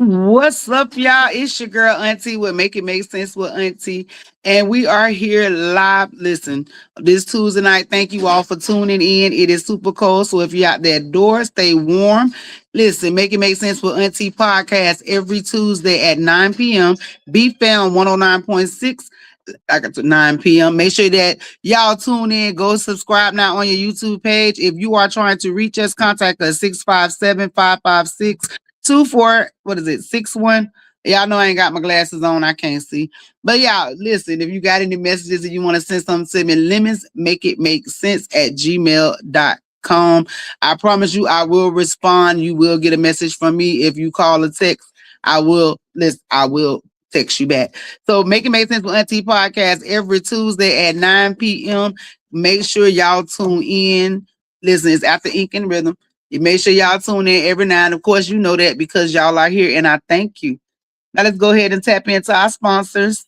What's up, y'all? It's your girl Auntie with Make It Make Sense with Auntie. And we are here live. Listen, this Tuesday night. Thank you all for tuning in. It is super cold. So if you're out there door, stay warm. Listen, Make It Make Sense with Auntie podcast every Tuesday at 9 p.m. BFAM 109.6. I got to 9 p.m. Make sure that y'all tune in. Go subscribe now on your YouTube page. If you are trying to reach us, contact us 657-556-24. What is it? 61. Y'all know I ain't got my glasses on. I can't see. But y'all, listen, if you got any messages and you want to send something to me, lemons make it make sense at gmail.com. I promise you I will respond. You will get a message from me. If you call or text, I will text you back. So Make It Make Sense with Auntie podcast every Tuesday at 9 p.m. Make sure y'all tune in. Listen, it's after Ink and Rhythm. You make sure y'all tune in every night. Of course, you know that because y'all are here, and I thank you. Now let's go ahead and tap into our sponsors.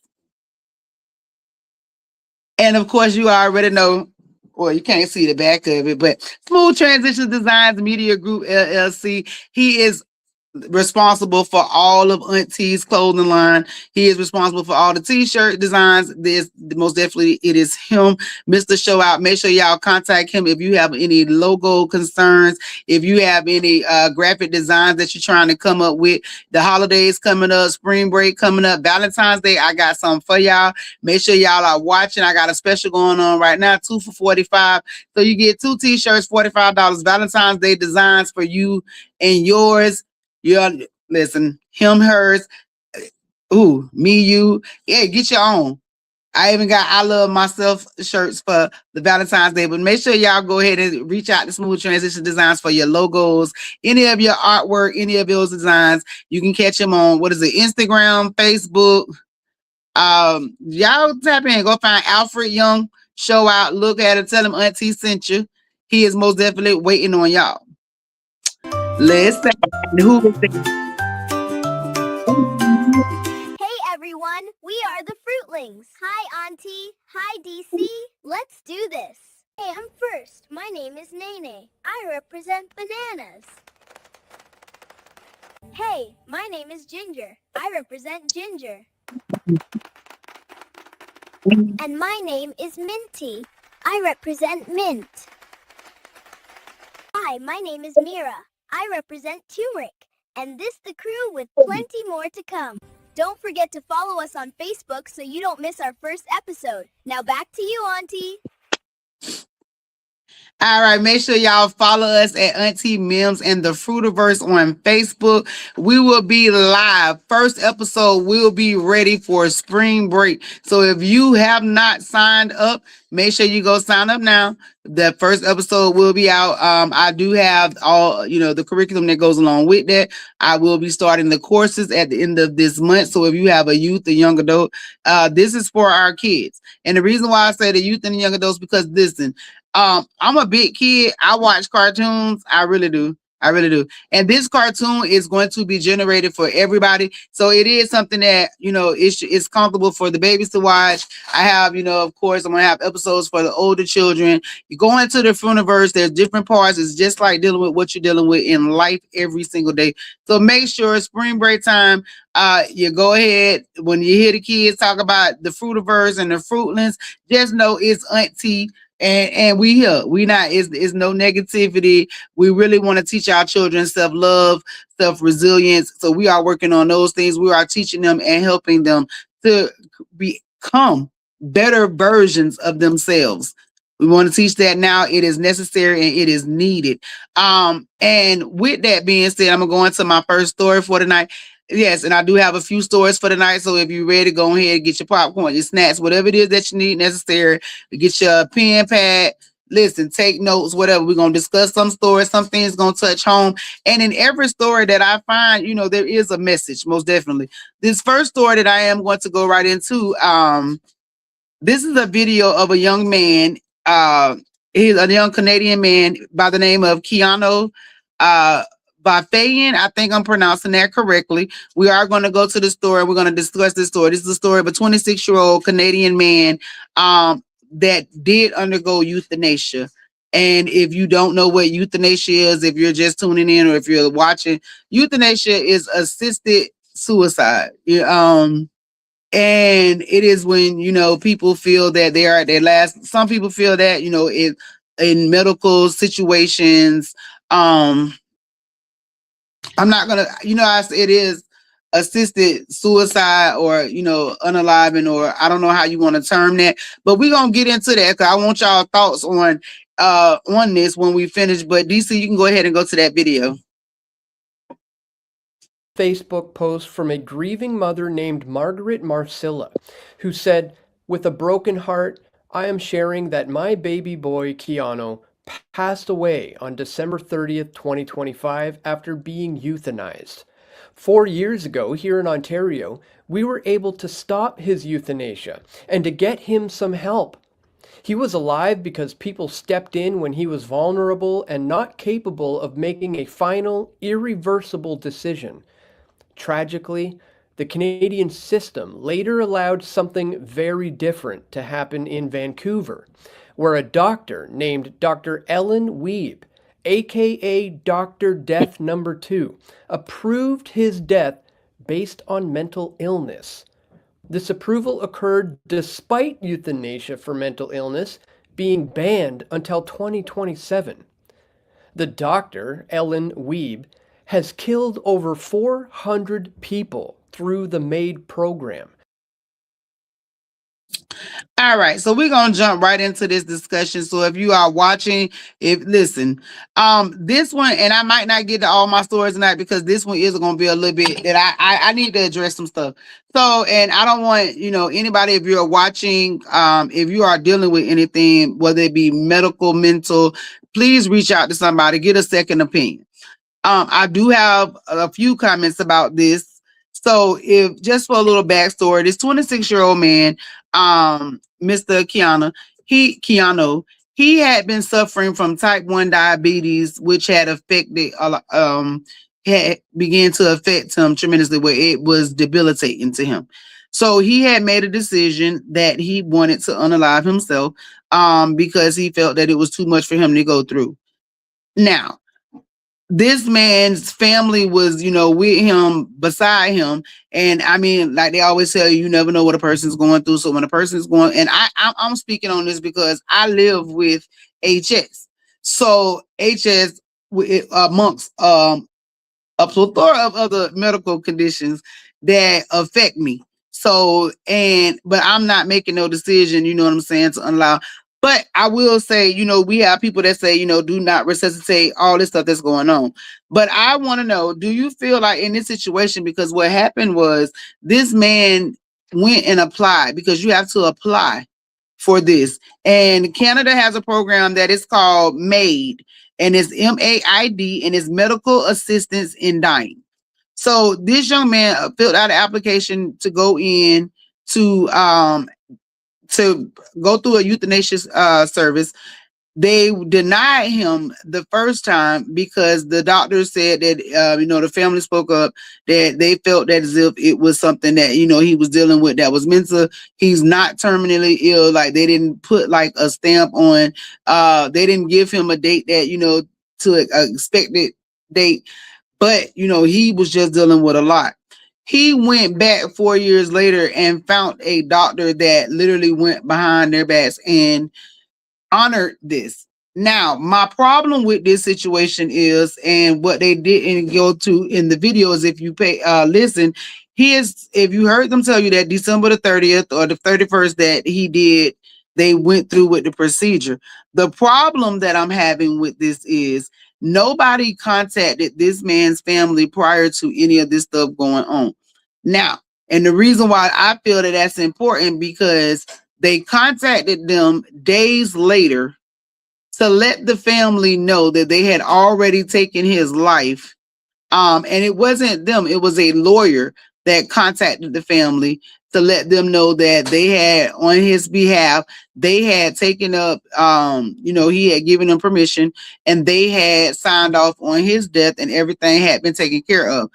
And of course, you already know, well, you can't see the back of it, but Smooth Transition Designs Media Group LLC. He is responsible for all of Auntie's clothing line. He is responsible for all the t-shirt designs. This most definitely it is him. Mr. Show Out. Make sure y'all contact him if you have any logo concerns, if you have any graphic designs that you're trying to come up with. The holidays coming up, spring break coming up, Valentine's Day. I got something for y'all. Make sure y'all are watching. I got a special going on right now, 2 for $45. So you get 2 t-shirts, $45. Valentine's Day designs for you and yours. Yeah, listen, him, hers, ooh, me, you. Yeah, get your own. I even got I Love Myself shirts for the Valentine's Day, but make sure y'all go ahead and reach out to Smooth Transition Designs for your logos, any of your artwork, any of those designs. You can catch them on, what is it, Instagram, Facebook. Y'all tap in, go find Alfred Young, Show Out, look at it, tell him Auntie sent you. He is most definitely waiting on y'all. Let's say who is Hey everyone, we are the Fruitlings. Hi Auntie, hi DC. Let's do this. Hey, I'm first. My name is Nene. I represent bananas. Hey, my name is Ginger. I represent ginger. And my name is Minty. I represent mint. Hi, my name is Mira. I represent turmeric. And this the crew with plenty more to come. Don't forget to follow us on Facebook so you don't miss our first episode. Now back to you, Auntie. All right, make sure y'all follow us at Auntie Mims and the Fruitiverse on Facebook. We will be live. First episode will be ready for spring break. So if you have not signed up, make sure you go sign up now. The first episode will be out. I do have all, the curriculum that goes along with that. I will be starting the courses at the end of this month. So if you have a youth, a young adult, this is for our kids. And the reason why I say the youth and the young adults, because listen, I'm a big kid. I watch cartoons. I really do. And this cartoon is going to be generated for everybody. So it is something that, it's comfortable for the babies to watch. I have, of course, I'm going to have episodes for the older children. You go into the Fruitiverse, there's different parts. It's just like dealing with what you're dealing with in life every single day. So make sure spring break time, you go ahead. When you hear the kids talk about the Fruitiverse and the Fruitlings, just know it's Auntie. And we here. We not, it's no negativity. We really want to teach our children self-love, self-resilience. So we are working on those things. We are teaching them and helping them to become better versions of themselves. We want to teach that now. It is necessary and it is needed. And with that being said, I'm gonna go into my first story for tonight. Yes, and I do have a few stories for tonight. So if you're ready, go ahead and get your popcorn, your snacks, whatever it is that you need necessary. Get your pen pad. Listen, take notes, whatever. We're going to discuss some stories. Some things going to touch home. And in every story that I find, there is a message, most definitely. This first story that I am going to go right into, this is a video of a young man. He's a young Canadian man by the name of Keanu BFAM. I think I'm pronouncing that correctly. We are going to go to the story. We're going to discuss this story. This is the story of a 26-year-old Canadian man that did undergo euthanasia. And if you don't know what euthanasia is, if you're just tuning in or if you're watching, euthanasia is assisted suicide. And it is when, people feel that they are at their last. Some people feel that, in medical situations. I'm not gonna, it is assisted suicide, or unaliving, or I don't know how you want to term that, but we're gonna get into that because I want y'all thoughts on this when we finish. But DC, you can go ahead and go to that video. Facebook post from a grieving mother named Margaret Marcilla, who said, "With a broken heart, I am sharing that my baby boy, Keanu, passed away on December 30th, 2025, after being euthanized. 4 years ago, here in Ontario, we were able to stop his euthanasia and to get him some help. He was alive because people stepped in when he was vulnerable and not capable of making a final, irreversible decision. Tragically, the Canadian system later allowed something very different to happen in Vancouver, where a doctor named Dr. Ellen Wiebe, aka Dr. Death Number 2, approved his death based on mental illness. This approval occurred despite euthanasia for mental illness being banned until 2027. The doctor, Ellen Wiebe, has killed over 400 people through the MAID program. All right, so we're gonna jump right into this discussion. So if you are watching, listen, this one, and I might not get to all my stories tonight because this one is gonna be a little bit that I need to address some stuff. So, and I don't want anybody, if you're watching, if you are dealing with anything, whether it be medical, mental, please reach out to somebody, get a second opinion. I do have a few comments about this. So, if just for a little backstory, this 26-year-old man, Mr. Keanu, he had been suffering from type 1 diabetes, which had began to affect him tremendously, where it was debilitating to him. So he had made a decision that he wanted to unalive himself, because he felt that it was too much for him to go through. Now, this man's family was, with him, beside him. And I mean, like they always tell you, you never know what a person's going through. So when a person's going, and I'm speaking on this because I live with HS. So HS, amongst a plethora of other medical conditions that affect me. So, but I'm not making no decision, you know what I'm saying, to allow. But I will say, we have people that say, do not resuscitate, all this stuff that's going on. But I want to know, do you feel like in this situation, because what happened was this man went and applied, because you have to apply for this. And Canada has a program that is called MAID, and it's MAID, and it's Medical Assistance in Dying. So this young man filled out an application to go in to go through a euthanasia service. They denied him the first time because the doctor said that the family spoke up, that they felt that as if it was something that he was dealing with that was mental. He's not terminally ill. Like they didn't put like a stamp on. They didn't give him a date that to an expected date, but he was just dealing with a lot. He went back 4 years later and found a doctor that literally went behind their backs and honored this. Now, my problem with this situation is, and what they didn't go to in the video is, if you listen, if you heard them tell you that December the 30th or the 31st that they went through with the procedure. The problem that I'm having with this is nobody contacted this man's family prior to any of this stuff going on. Now, and the reason why I feel that that's important, because they contacted them days later to let the family know that they had already taken his life. And it wasn't them, it was a lawyer that contacted the family to let them know that they had, on his behalf, they had taken up, he had given them permission, and they had signed off on his death, and everything had been taken care of.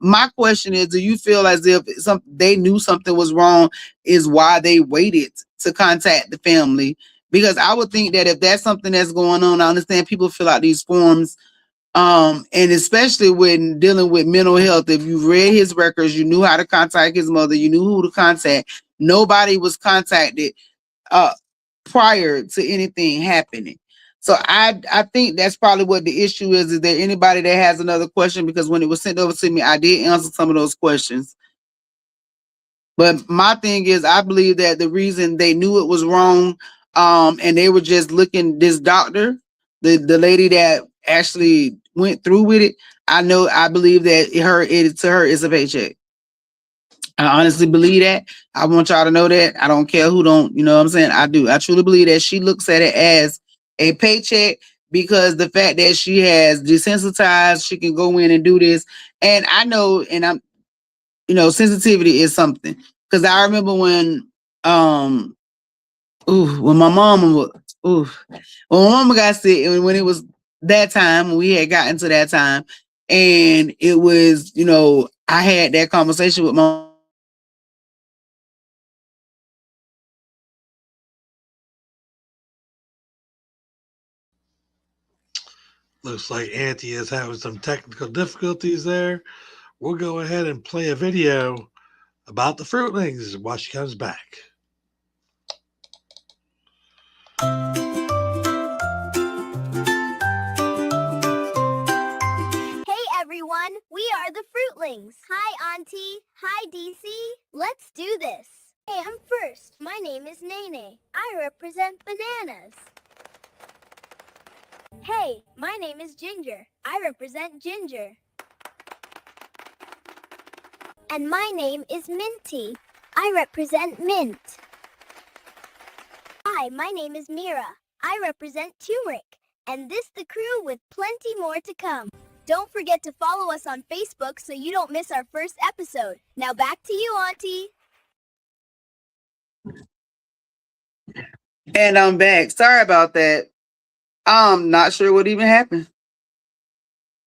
My question is, do you feel as if they knew something was wrong, is why they waited to contact the family? Because I would think that if that's something that's going on, I understand people fill out these forms. And especially when dealing with mental health, if you read his records, you knew how to contact his mother, you knew who to contact. Nobody was contacted uh prior to anything happening. So I think that's probably what the issue is. Is there anybody that has another question? Because when it was sent over to me, I did answer some of those questions. But my thing is, I believe that the reason they knew it was wrong, and they were just looking this doctor, the lady that actually went through with it. I believe that to her is a paycheck. I honestly believe that. I want y'all to know that. I don't care who don't, you know what I'm saying? I do. I truly believe that she looks at it as a paycheck because the fact that she has desensitized, she can go in and do this. And I know, and I'm, sensitivity is something. Because I remember um, when my mom when my mama got sick, and when it was that time, when we had gotten to that time, and it was, I had that conversation with my Looks like Auntie is having some technical difficulties there. We'll go ahead and play a video about the fruitlings while she comes back. Hey everyone, we are the Fruitlings. Hi Auntie. Hi DC. Let's do this. Hey, I'm first. My name is Nene. I represent bananas. Hey, my name is Ginger. I represent Ginger. And my name is Minty. I represent mint. Hi, my name is Mira. I represent turmeric. And this the crew with plenty more to come. Don't forget to follow us on Facebook so you don't miss our first episode. Now back to you, Auntie. And I'm back. Sorry about that. I'm not sure what even happened.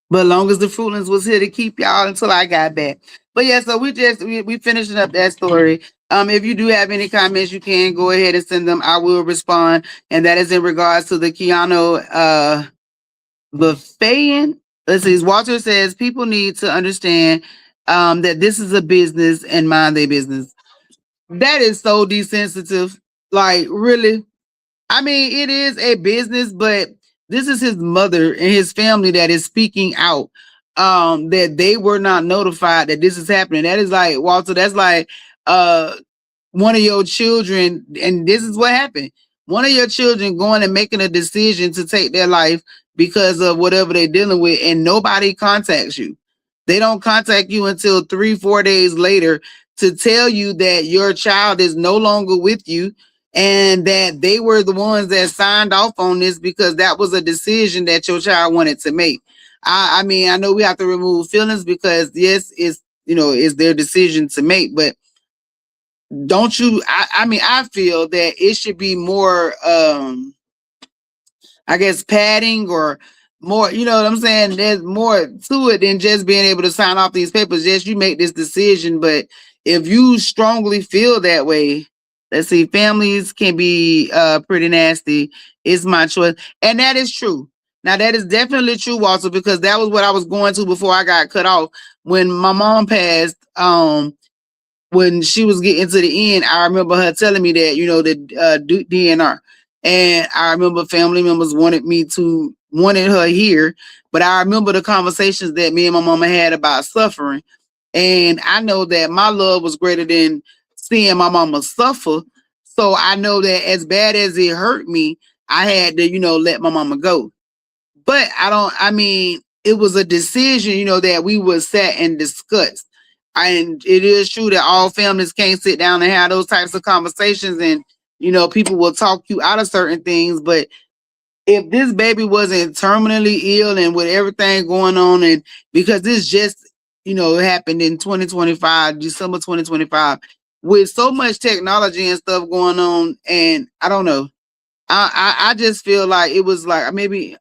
But long as the Fruitlings was here to keep y'all until I got back. But yeah, so we finishing up that story. If you do have any comments, you can go ahead and send them. I will respond. And that is in regards to the Keanu BFAM. Let's see. Walter says people need to understand that this is a business and mind their business. That is so desensitive. Like, really? I mean, it is a business, but this is his mother and his family that is speaking out. That they were not notified that this is happening. That is like, Walter, that's like uh one of your children, and this is what happened. One of your children going and making a decision to take their life because of whatever they're dealing with, and nobody contacts you. They don't contact you until 3-4 days later to tell you that your child is no longer with you and that they were the ones that signed off on this because that was a decision that your child wanted to make. I mean, I know we have to remove feelings because yes, it's their decision to make, but don't you I mean, I feel that it should be more I guess padding or more, you know what I'm saying? There's more to it than just being able to sign off these papers. Yes, you make this decision, but if you strongly feel that way, let's see, families can be pretty nasty. It's my choice. And that is true. Now that is definitely true, Walter, because that was what I was going to before I got cut off. When my mom passed, when she was getting to the end, I remember her telling me that, the DNR. And I remember family members wanted her here. But I remember the conversations that me and my mama had about suffering. And I know that my love was greater than seeing my mama suffer. So I know that as bad as it hurt me, I had to, let my mama go. But I mean, it was a decision, that we would sat and discuss. And it is true that all families can't sit down and have those types of conversations, and people will talk you out of certain things. But if this baby wasn't terminally ill and with everything going on, and because this just happened in 2025, December 2025, with so much technology and stuff going on, and I don't know, I just feel like it was like maybe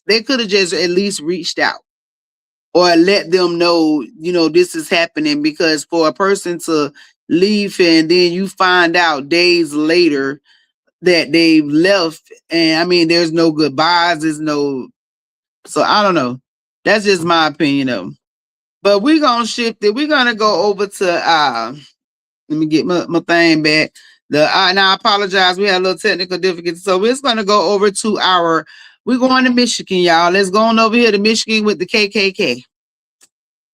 they could have just at least reached out or let them know, this is happening, because for a person to leave and then you find out days later, that they've left. And I mean, there's no goodbyes, there's no, so I don't know. That's just my opinion of them. But we're gonna shift it. We're gonna go over to let me get my thing back. And I apologize, we had a little technical difficulty. So we're gonna go over to we're going to Michigan, y'all. Let's go on over here to Michigan with the KKK.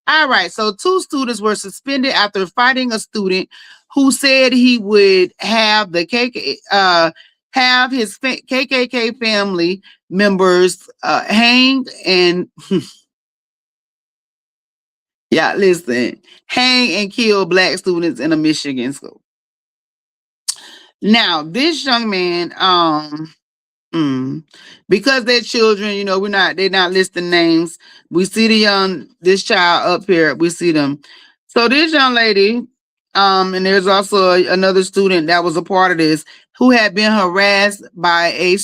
All right, so 2 students were suspended after fighting a student who said he would have the have his KKK family members hanged and yeah, listen, hang and kill Black students in a Michigan school. Now, this young man, because they're children, you know, they're not listing names. We see this child up here, we see them. So this young lady, and there's also another student that was a part of this who had been harassed by a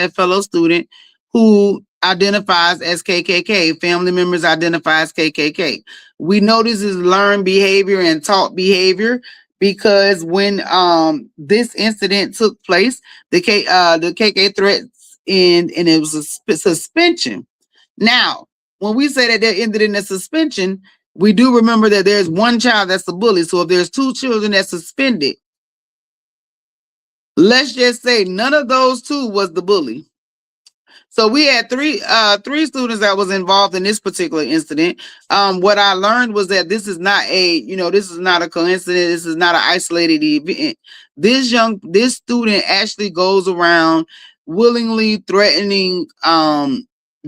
fellow student who identifies as KKK. Family members identify as KKK. We know this is learned behavior and taught behavior because when this incident took place, the KK threats and it was a suspension. Now, when we say that they're ended in a suspension, we do remember that there's one child that's a bully. So if there's 2 children that's suspended, let's just say none of those 2 was the bully. So we had three students that was involved in this particular incident. What I learned was that this is not a coincidence. This is not an isolated event. This student actually goes around willingly threatening,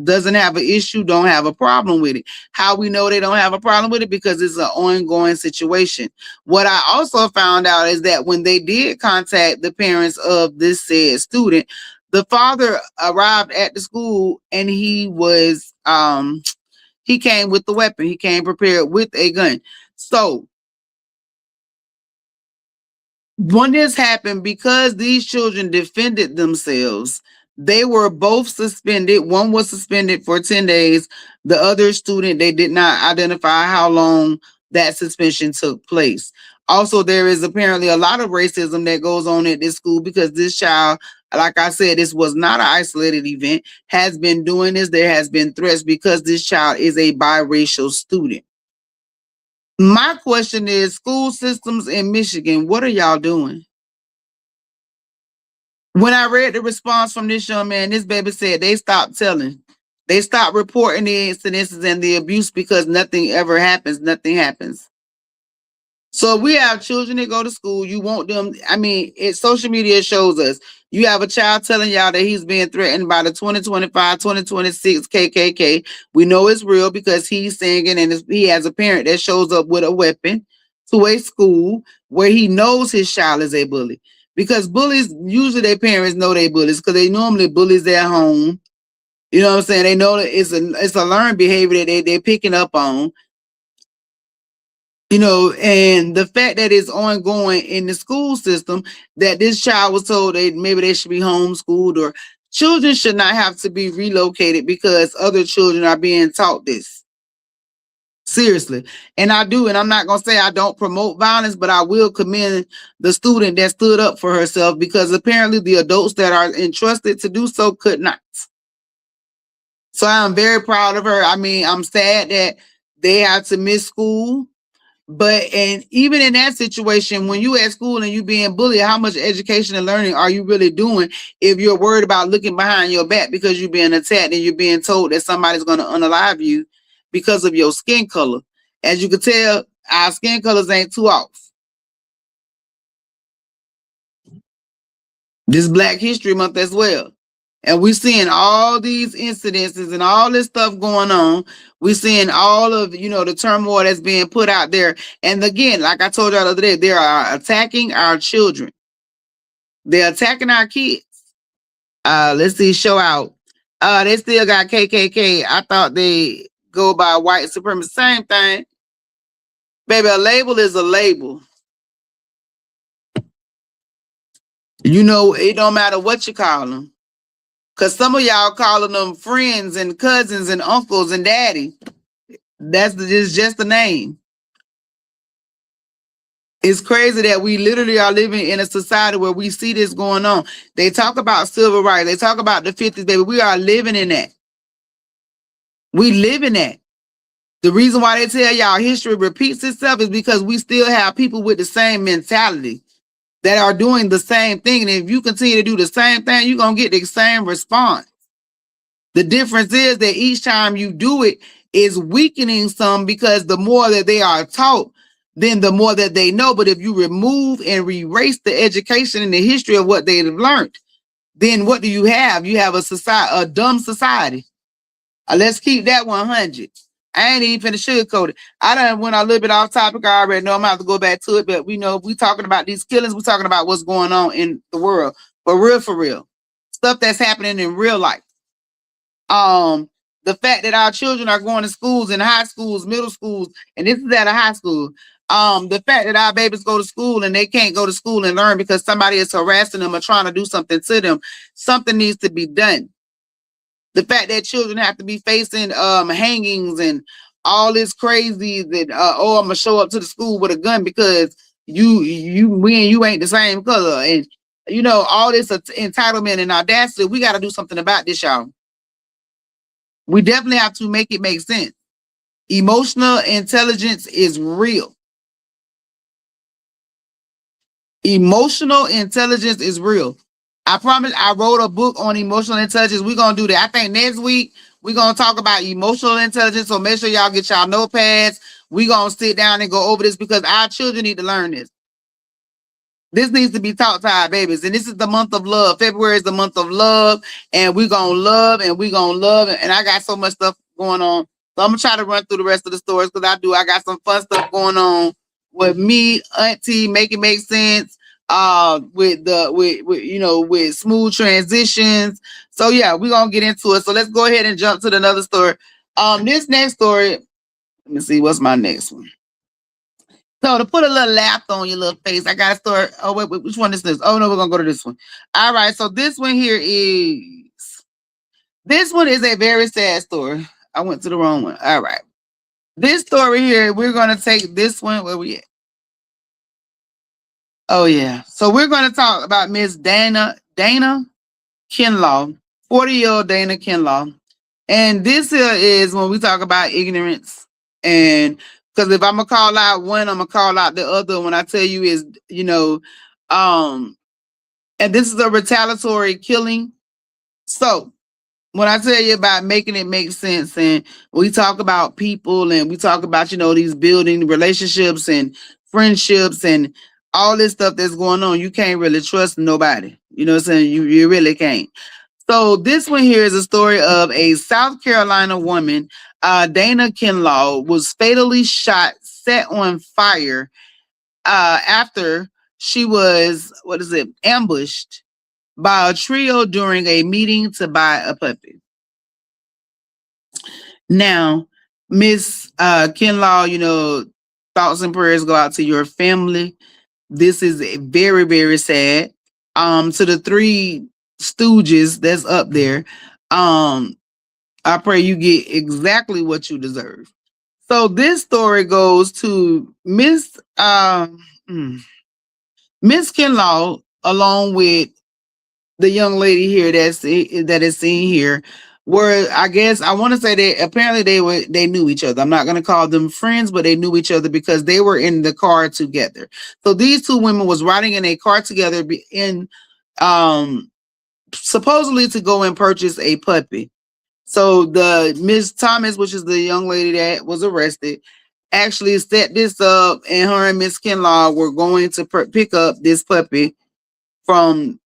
doesn't have an issue, don't have a problem with it. How we know they don't have a problem with it? Because it's an ongoing situation. What I also found out is that when they did contact the parents of this said student, the father arrived at the school and he came with the weapon. He came prepared with a gun. So when this happened, because these children defended themselves, they were both suspended. One was suspended for 10 days. The other student, they did not identify how long that suspension took place. Also, there is apparently a lot of racism that goes on at this school because this child, like I said, this was not an isolated event, has been doing this. There has been threats because this child is a biracial student. My question is, school systems in Michigan, what are y'all doing? When I read the response from this young man, this baby said they stopped telling. They stopped reporting the incidences and the abuse because nothing ever happens. Nothing happens. So we have children that go to school. You want them, I mean, social media shows us. You have a child telling y'all that he's being threatened by the 2025, 2026 KKK. We know it's real because he's singing and he has a parent that shows up with a weapon to a school where he knows his child is a bully. Because bullies, usually their parents know they bullies because they normally bullies their home. You know what I'm saying? They know that it's a learned behavior that they're picking up on. You know, and the fact that it's ongoing in the school system, that this child was told that maybe they should be homeschooled, or children should not have to be relocated because other children are being taught this. Seriously. And I do, and I'm not going to say I don't promote violence, but I will commend the student that stood up for herself because apparently the adults that are entrusted to do so could not. So I'm very proud of her. I mean, I'm sad that they have to miss school. But and even in that situation, when you at school and you being bullied, how much education and learning are you really doing if you're worried about looking behind your back because you're being attacked and you're being told that somebody's going to unalive you because of your skin color? As you can tell, our skin colors ain't too off. This Black History Month as well. And we're seeing all these incidences and all this stuff going on. We're seeing all of, the turmoil that's being put out there. And again, like I told y'all the other day, they are attacking our children. They're attacking our kids. Let's see, show out. They still got KKK. I thought they go by white supremacy. Same thing. Baby, a label is a label. It don't matter what you call them. Because some of y'all calling them friends and cousins and uncles and daddy. It's just the name. It's crazy that we literally are living in a society where we see this going on. They talk about civil rights. They talk about the 50s, baby. We are living in that. We live in that. The reason why they tell y'all history repeats itself is because we still have people with the same mentality that are doing the same thing. And if you continue to do the same thing, you're going to get the same response. The difference is that each time you do it is weakening some, because the more that they are taught, then the more that they know. But if you remove and erase the education and the history of what they've learned, then what do you have? You have a society, a dumb society. Let's keep that 100. I ain't even finna sugarcoat it. I done went a little bit off topic. I already know I'm gonna have to go back to it, but we know we talking about these killings. We're talking about what's going on in the world. For real. Stuff that's happening in real life. The fact that our children are going to schools, in high schools, middle schools, and this is at a high school. The fact that our babies go to school and they can't go to school and learn because somebody is harassing them or trying to do something to them. Something needs to be done. The fact that children have to be facing hangings and all this crazy that I'm gonna show up to the school with a gun because you ain't the same color, and all this entitlement and audacity. We got to do something about this, y'all. We definitely have to make it make sense. Emotional intelligence is real. Emotional intelligence is real. I promise. I wrote a book on emotional intelligence. We're going to do that. I think next week we're going to talk about emotional intelligence. So make sure y'all get y'all notepads. We're going to sit down and go over this because our children need to learn this. This needs to be taught to our babies. And this is the month of love. February is the month of love. And we're going to love and we're going to love. And I got so much stuff going on. So I'm going to try to run through the rest of the stories because I got some fun stuff going on with me, Auntie, make it make sense. With smooth transitions. So yeah, we're gonna get into it. So let's go ahead and jump to another story. This next story, let me see, what's my next one? So to put a little laughter on your little face, I got a story. Oh, wait, which one is this? Oh no, we're gonna go to this one. All right, so this one is a very sad story. I went to the wrong one. All right. This story here, we're gonna take this one. Where we at? Oh yeah. So we're going to talk about Miss Dana Kinlaw, 40-year-old Dana Kinlaw. And this here is when we talk about ignorance. And because if I'm gonna call out one, I'm gonna call out the other. When I tell you is, and this is a retaliatory killing. So when I tell you about making it make sense, and we talk about people and we talk about, these building relationships and friendships and all this stuff that's going on, you can't really trust nobody. You know what I'm saying? You really can't. So this one here is a story of a South Carolina woman, Dana Kinlaw, was fatally shot, set on fire after she was, ambushed by a trio during a meeting to buy a puppy. Now, Miss Kinlaw, thoughts and prayers go out to your family. This is very, very sad. To the three stooges that's up there, I pray you get exactly what you deserve. So this story goes to Miss Kinlaw, along with the young lady here that is seen here, where I guess I want to say that apparently they knew each other. I'm not going to call them friends, but they knew each other because they were in the car together. So these two women was riding in a car together in supposedly to go and purchase a puppy. So the Miss Thomas, which is the young lady that was arrested, actually set this up, and her and Miss Kinlaw were going to pick up this puppy from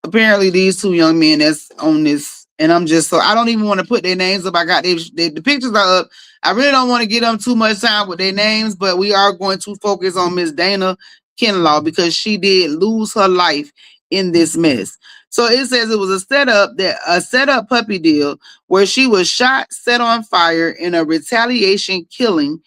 apparently these two young men that's on this. And I'm just, so I don't even want to put their names up. I got the pictures are up. I really don't want to give them too much time with their names, but we are going to focus on Miss Dana Kinlaw because she did lose her life in this mess. So it says it was a setup puppy deal where she was shot, set on fire in a retaliation killing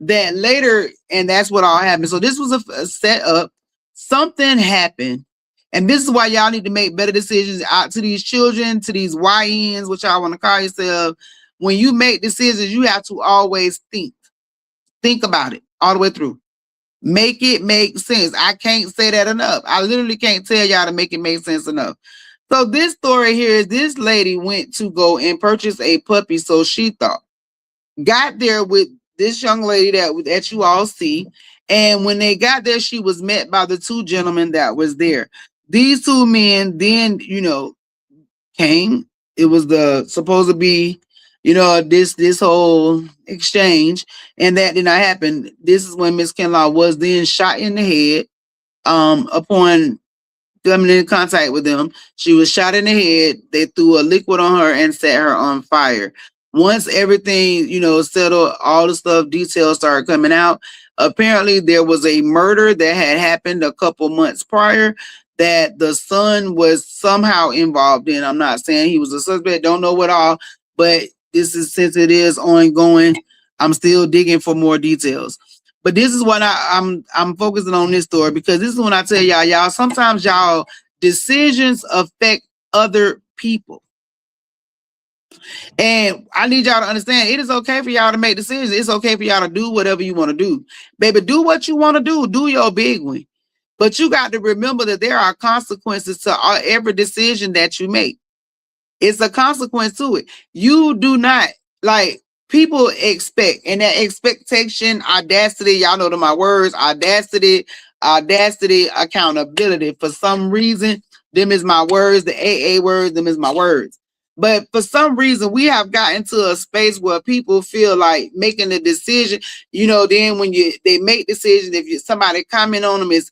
that later, and that's what all happened. So this was a setup. Something happened. And this is why y'all need to make better decisions out to these children, to these YNs, which y'all want to call yourself. When you make decisions, you have to always think about it all the way through. Make it make sense. I can't say that enough. I literally can't tell y'all to make it make sense enough. So this story here is this lady went to go and purchase a puppy, so she thought. Got there with this young lady that you all see. And when they got there, she was met by the two gentlemen that was there. These two men then, came. It was the supposed to be, this whole exchange, and that did not happen. This is when Miss Kinlaw was then shot in the head. Upon coming in contact with them, she was shot in the head. They threw a liquid on her and set her on fire. Once everything, settled, all the stuff, details started coming out. Apparently, there was a murder that had happened a couple months prior that the son was somehow involved in. I'm not saying he was a suspect, don't know what all, but this is, since it is ongoing, I'm still digging for more details. But this is what I'm focusing on this story, because this is when I tell y'all, sometimes y'all decisions affect other people. And I need y'all to understand, it is okay for y'all to make decisions. It's okay for y'all to do whatever you want to do. Baby, do what you want to do. Do your big one. But you got to remember that there are consequences to every decision that you make. It's a consequence to it. You do not, like, people expect, and that expectation, audacity, y'all know my words, audacity, accountability. For some reason, them is my words, the AA words, them is my words. But for some reason, we have gotten to a space where people feel like making a decision, then when they make decisions, if somebody comment on them, it's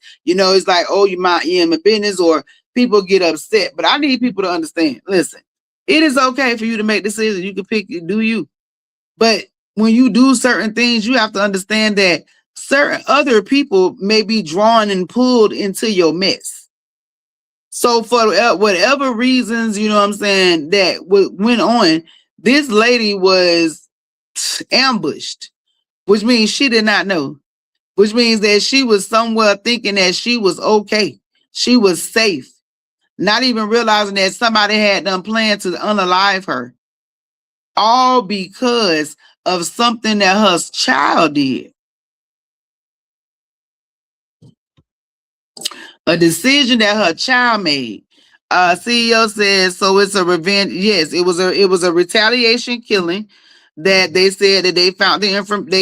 like, oh, you in my business, or people get upset. But I need people to understand, listen, it is okay for you to make decisions. You can pick, do you. But when you do certain things, you have to understand that certain other people may be drawn and pulled into your mess. So for whatever reasons, that went on, this lady was ambushed, which means she did not know, which means that she was somewhere thinking that she was okay. She was safe, not even realizing that somebody had done planned to unalive her, all because of something that her child did. A decision that her child made. CEO says, so it's a revenge. Yes, it was a retaliation killing that they said that they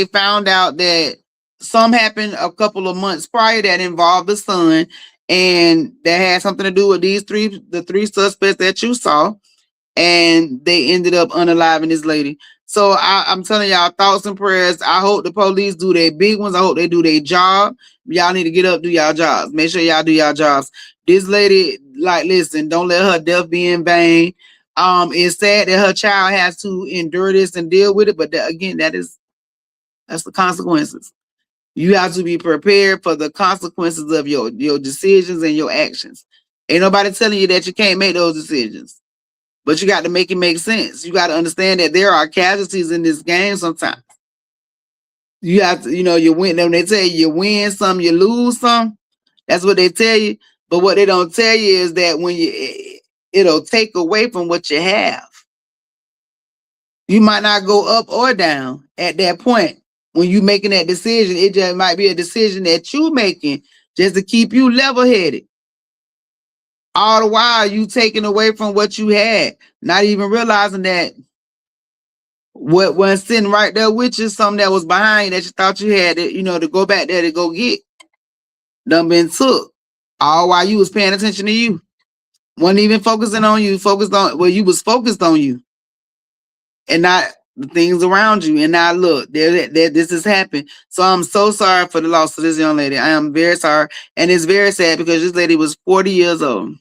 found out that some happened a couple of months prior that involved the son, and that had something to do with the three suspects that you saw, and they ended up unaliving this lady. So I'm telling y'all, thoughts and prayers. I hope the police do their big ones. I hope they do their job. Y'all need to get up, do y'all jobs. Make sure y'all do y'all jobs. This lady, like, listen, don't let her death be in vain. It's sad that her child has to endure this and deal with it, but again, that's the consequences. You have to be prepared for the consequences of your decisions and your actions. Ain't nobody telling you that you can't make those decisions. But you got to make it make sense. You got to understand that there are casualties in this game sometimes. You have to, you win. When they tell you win some, you lose some. That's what they tell you. But what they don't tell you is that when it'll take away from what you have. You might not go up or down at that point when you making that decision. It just might be a decision that you making just to keep you level-headed. All the while you taking away from what you had, not even realizing that what was sitting right there with you, something that was behind you that you thought you had to go back there to go get, done been took. All while you was paying attention to you. Wasn't even focusing on you, you was focused on you and not the things around you. And now look, this has happened. So I'm so sorry for the loss of this young lady. I am very sorry. And it's very sad because this lady was 40 years old.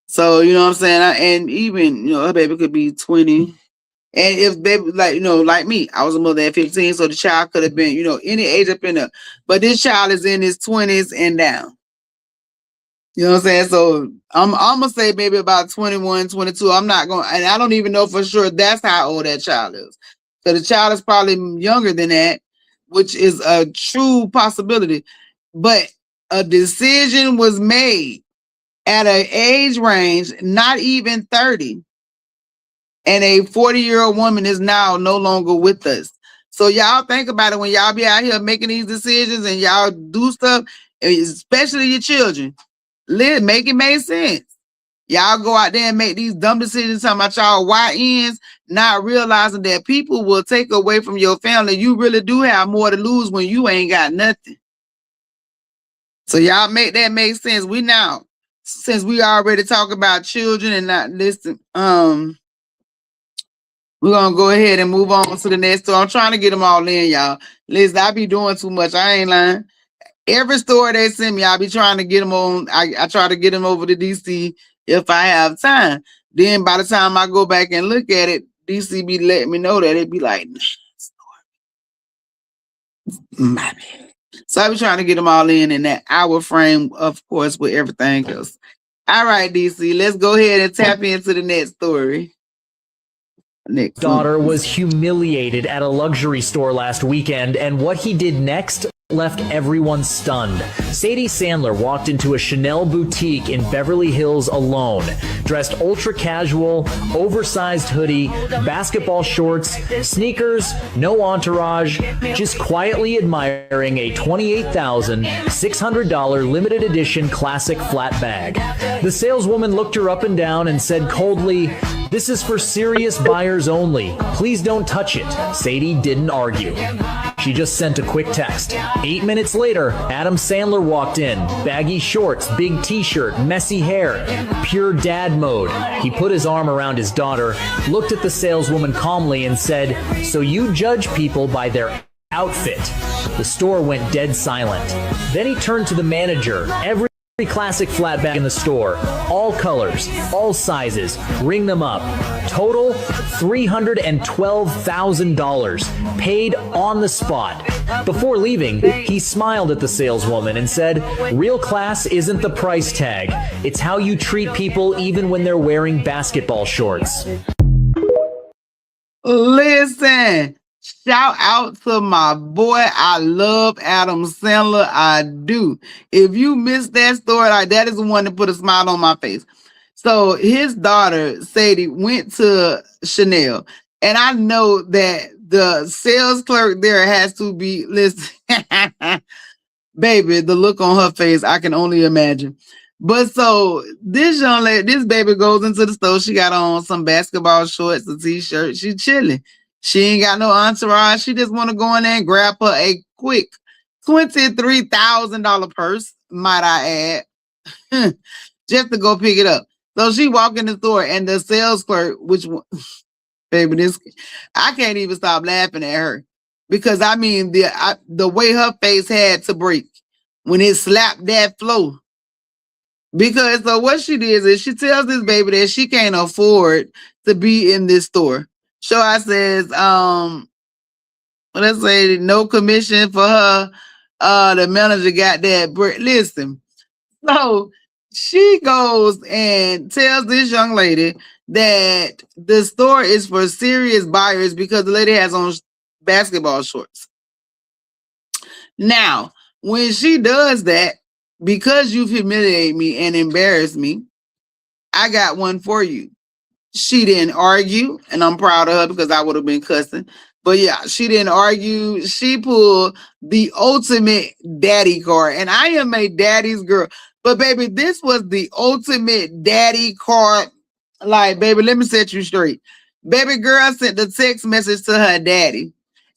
So, you know what I'm saying? And even, her baby could be 20. And if baby, like me, I was a mother at 15, so the child could have been, any age up in there. But this child is in his 20s and down. You know what I'm saying? So I'm going to say maybe about 21, 22. I'm not going, and I don't even know for sure that's how old that child is. So the child is probably younger than that, which is a true possibility. But a decision was made at an age range, not even 30. And a 40-year-old woman is now no longer with us. So y'all think about it when y'all be out here making these decisions and y'all do stuff, especially your children. Make it make sense. Y'all go out there and make these dumb decisions talking about y'all YNs, not realizing that people will take away from your family. You really do have more to lose when you ain't got nothing. So y'all make that make sense. We now, since we already talk about children and not listen, we're gonna go ahead and move on to the next story. I'm trying to get them all in, y'all. Listen, I be doing too much. I ain't lying. Every story they send me, I be trying to get them on. I try to get them over to DC if I have time. Then by the time I go back and look at it, DC be letting me know that it be like, my bad. So I be trying to get them all in that hour frame, of course, with everything else. All right, DC, let's go ahead and tap into the next story. Next daughter was humiliated at a luxury store last weekend, and what he did next left everyone stunned. Sadie Sandler walked into a Chanel boutique in Beverly Hills alone, dressed ultra casual, oversized hoodie, basketball shorts, sneakers, no entourage, just quietly admiring a $28,600 limited edition classic flat bag. The saleswoman looked her up and down and said coldly, "This is for serious buyers only. Please don't touch it." Sadie didn't argue. She just sent a quick text. 8 minutes later, Adam Sandler walked in. Baggy shorts, big t-shirt, messy hair. Pure dad mode. He put his arm around his daughter, looked at the saleswoman calmly and said, "So you judge people by their outfit." The store went dead silent. Then he turned to the manager. Every classic flat bag in the store, all colors, all sizes, ring them up. Total $312,000, paid on the spot. Before leaving, he smiled at the saleswoman and said, "Real class isn't the price tag. It's how you treat people even when they're wearing basketball shorts." Listen, shout out to my boy. I love Adam Sandler. I do. If you missed that story, like that is the one that put a smile on my face. So his daughter, Sadie, went to Chanel. And I know that the sales clerk there has to be, listen, baby, the look on her face, I can only imagine. But so this young lady, this baby goes into the store. She got on some basketball shorts, a t-shirt. She chilling. She ain't got no entourage. She just want to go in there and grab her a quick $23,000 purse, might I add, just to go pick it up. So she walked in the store and the sales clerk, which one, baby, this, I can't even stop laughing at her because I mean, the way her face had to break when it slapped that floor. Because so what she did is she tells this baby that she can't afford to be in this store. So I says, let's say no commission for her. The manager got that. Listen, so she goes and tells this young lady that the store is for serious buyers because the lady has on basketball shorts. Now, when she does that, because you've humiliated me and embarrassed me, I got one for you. She didn't argue, and I'm proud of her because I would have been cussing. But yeah, she didn't argue. She pulled the ultimate daddy card, and I am a daddy's girl. But baby, this was the ultimate daddy card. Like, baby, let me set you straight. Baby girl sent the text message to her daddy.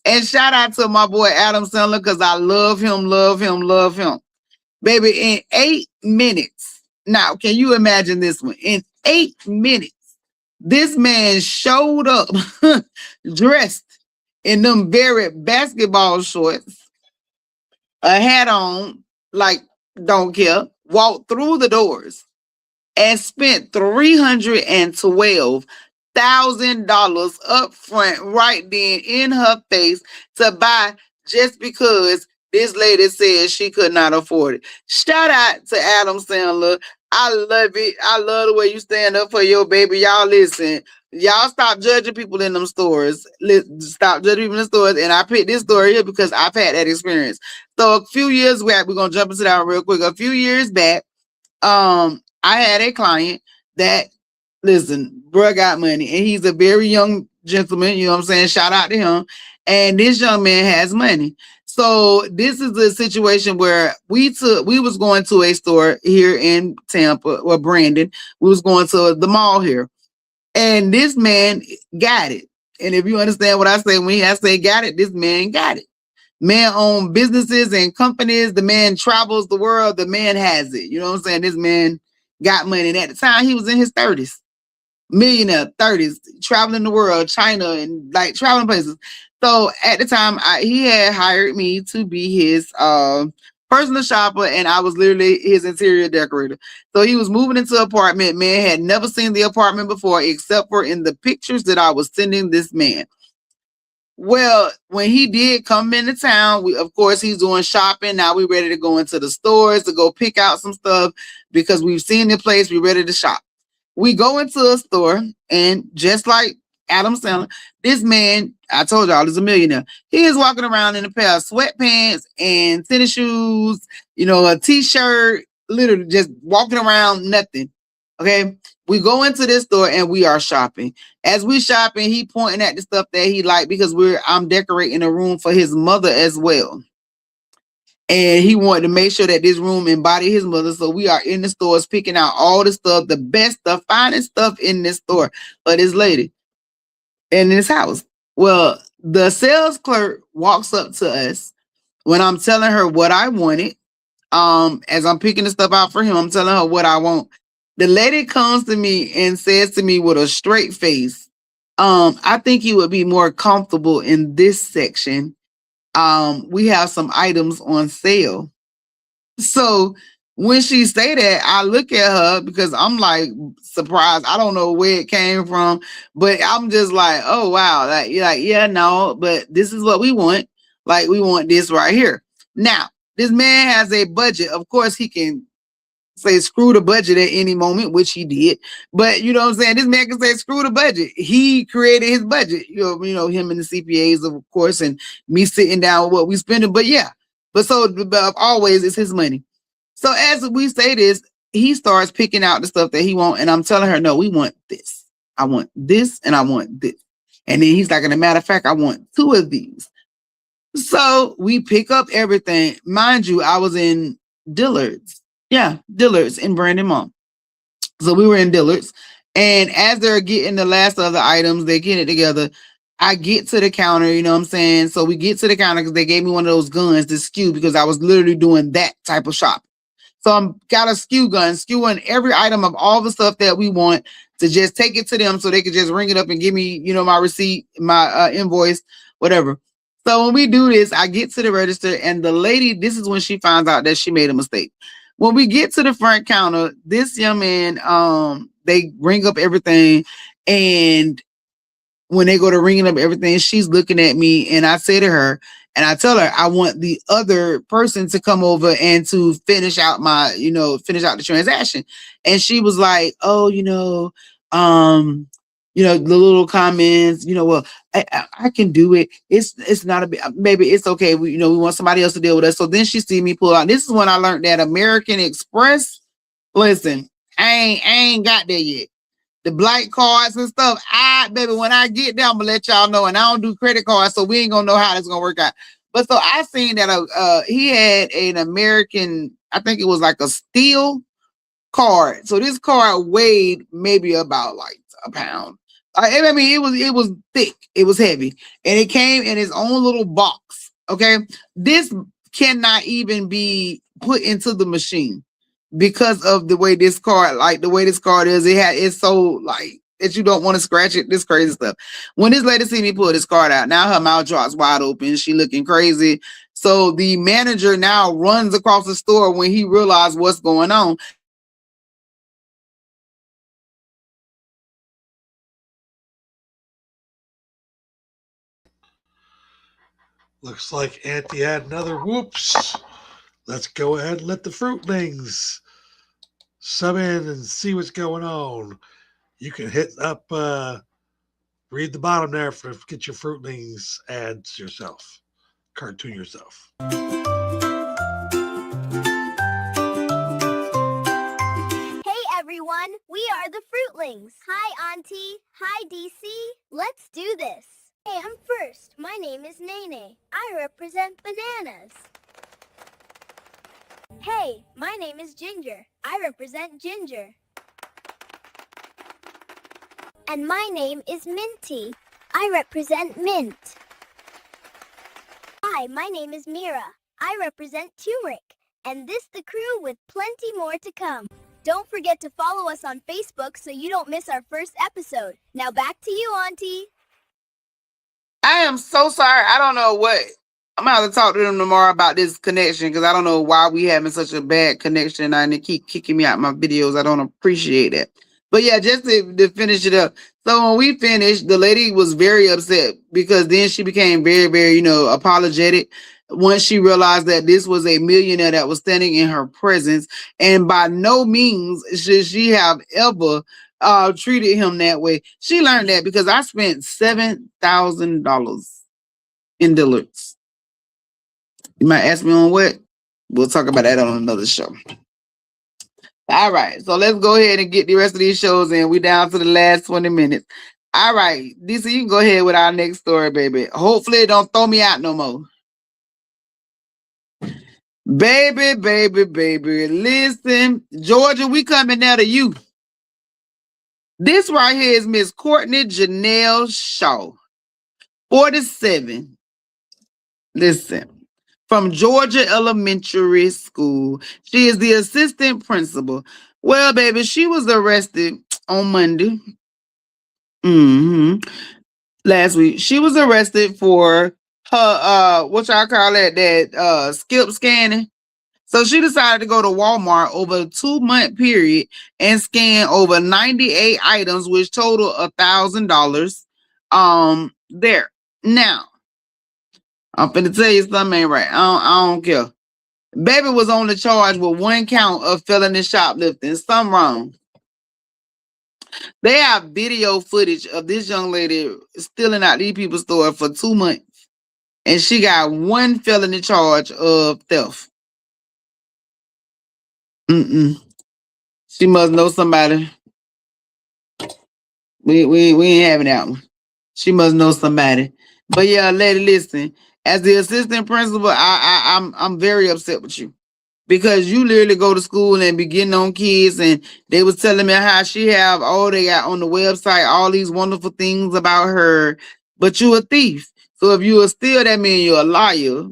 And shout out to my boy Adam Sandler because I love him, love him, love him. Baby, in 8 minutes. Now, can you imagine this one? In 8 minutes, this man showed up dressed in them very basketball shorts, a hat on, like, don't care, walked through the doors and spent $312,000 up front right then in her face to buy just because this lady said she could not afford it. Shout out to Adam Sandler. I love it. I love the way you stand up for your baby. Y'all listen. Y'all stop judging people in them stores. Stop judging people in the stores. And I picked this story here because I've had that experience. So a few years back, we're going to jump into that real quick. A few years back, I had a client that, listen, bro got money. And he's a very young gentleman. You know what I'm saying? Shout out to him. and this young man has money. So this is the situation where we was going to a store here in Tampa or Brandon. We was going to the mall here, and this man got it. And if you understand what I say when I say got it, this man got it. Man owns businesses and companies. The man travels the world. The man has it. You know what I'm saying? This man got money. And at the time, he was in his 30s, millionaire, 30s, traveling the world, China, and like traveling places. So at the time, he had hired me to be his personal shopper, and I was literally his interior decorator. So he was moving into an apartment. Man had never seen the apartment before, except for in the pictures that I was sending this man. Well, when he did come into town, of course he's doing shopping. Now we're ready to go into the stores to go pick out some stuff because we've seen the place. We're ready to shop. We go into a store, and just like Adam Sandler, this man, I told y'all, is a millionaire. He is walking around in a pair of sweatpants and tennis shoes, a t-shirt, literally just walking around, nothing. Okay. We go into this store and we are shopping. As we shopping, he pointing at the stuff that he liked because I'm decorating a room for his mother as well. And he wanted to make sure that this room embodied his mother. So we are in the stores picking out all the stuff, the best stuff, finest stuff in this store for this lady in this house. Well, the sales clerk walks up to us when I'm telling her what I wanted. As I'm picking the stuff out for him, I'm telling her what I want. The lady comes to me and says to me with a straight face, I think you would be more comfortable in this section. We have some items on sale. So when she say that, I look at her because I'm like surprised. I don't know where it came from, but I'm just like, oh wow, like yeah, no, but this is what we want. Like we want this right here. Now, this man has a budget. Of course, he can say screw the budget at any moment, which he did. But you know what I'm saying? This man can say screw the budget. He created his budget. Him and the CPAs, of course, and me sitting down with what we spending. But yeah, but always it's his money. So as we say this, he starts picking out the stuff that he wants, and I'm telling her, no, we want this. I want this, and I want this. And then he's like, as a matter of fact, I want 2 of these. So we pick up everything. Mind you, I was in Dillard's. Yeah, Dillard's in Brandon Mall. So we were in Dillard's. And as they're getting the last of the items, they get it together. I get to the counter, you know what I'm saying? So we get to the counter because they gave me one of those guns to skew because I was literally doing that type of shopping. So I'm got a skew gun, skewing every item of all the stuff that we want to just take it to them so they could just ring it up and give me, my receipt, my invoice, whatever. So when we do this, I get to the register and the lady, this is when she finds out that she made a mistake. When we get to the front counter, this young man, they ring up everything, and when they go to ringing up everything, she's looking at me, and I say to her, and I tell her, I want the other person to come over and to finish out the transaction. And she was like, oh, the little comments, well, I can do it. It's not a big, maybe it's okay. We want somebody else to deal with us. So then she see me pull out. This is when I learned that American Express, listen, I ain't got there yet. The black cards and stuff, baby, when I get there, I'm gonna let y'all know. And I don't do credit cards, so we ain't gonna know how it's gonna work out. But so I seen that he had an American, I think it was like a steel card. So this card weighed maybe about like a pound. I mean, it was thick, it was heavy, and it came in its own little box. Okay, this cannot even be put into the machine because of the way this card is. It's so like that you don't want to scratch it. This crazy stuff. When this lady see me pull this card out, now her mouth drops wide open. She looking crazy. So the manager now runs across the store when he realized what's going on. Looks like Auntie had another whoops. Let's go ahead and let the fruitlings sub in and see what's going on. You can hit up, read the bottom there for get your fruitlings ads yourself, cartoon yourself. Hey everyone, we are the Fruitlings. Hi Auntie. Hi DC. Let's do this. Hey, I'm first. My name is Nene. I represent bananas. Hey, my name is Ginger. I represent ginger. And my name is Minty. I represent mint. Hi, my name is Mira. I represent turmeric. And this the crew with plenty more to come. Don't forget to follow us on Facebook so you don't miss our first episode. Now back to you, Auntie. I am so sorry. I don't know what. I'm gonna have to talk to them tomorrow about this connection because I don't know why we having such a bad connection and they keep kicking me out my videos. I don't appreciate that. But yeah, just to finish it up. So when we finished, the lady was very upset because then she became very, very, apologetic once she realized that this was a millionaire that was standing in her presence. And by no means should she have ever treated him that way. She learned that because I spent $7,000 in Deluxe. You might ask me on what? We'll talk about that on another show. All right, so let's go ahead and get the rest of these shows in. We down to the last 20 minutes. All right, DC, you can go ahead with our next story, baby. Hopefully it don't throw me out no more. Baby, listen. Georgia, we coming now to you. This right here is Miss Courtney Janelle Shaw, 47. Listen. From Georgia Elementary School. She is the assistant principal. Well, baby, she was arrested on Monday. Last week. She was arrested for her what y'all call that skip scanning. So she decided to go to Walmart over a 2-month period and scan over 98 items, which total $1,000. There. Now, I'm finna tell you something ain't right. I don't care. Baby was only charged with 1 count of felony shoplifting. Something wrong. They have video footage of this young lady stealing out these people's store for 2 months. And she got 1 felony charge of theft. She must know somebody. We ain't having that one. She must know somebody. But yeah, lady, listen. As the assistant principal, I'm very upset with you. Because you literally go to school and be getting on kids, and they was telling me how she have all they got on the website, all these wonderful things about her, but you a thief. So if you are steal, that means you're a liar.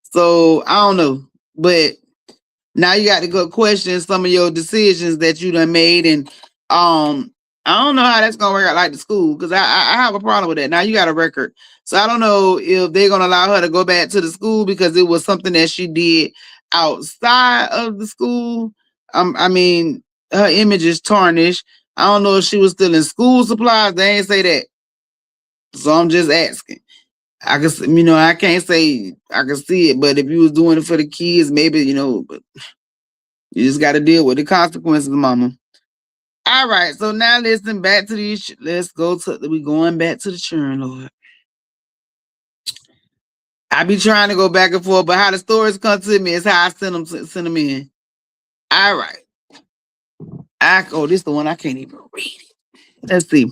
So I don't know, but now you got to go question some of your decisions that you done made, and I don't know how that's gonna work out like the school because I have a problem with that. Now you got a record, so I don't know if they're gonna allow her to go back to the school because it was something that she did outside of the school. I mean, her image is tarnished. I don't know if she was still in school supplies. They ain't say that, so I'm just asking. I can, I can't say I can see it, but if you was doing it for the kids, maybe, but you just got to deal with the consequences, mama. All right, so now listen back to these. Let's go to, we going back to the churn, Lord. I be trying to go back and forth, but how the stories come to me is how I send them in. All right. This is the one I can't even read it. Let's see.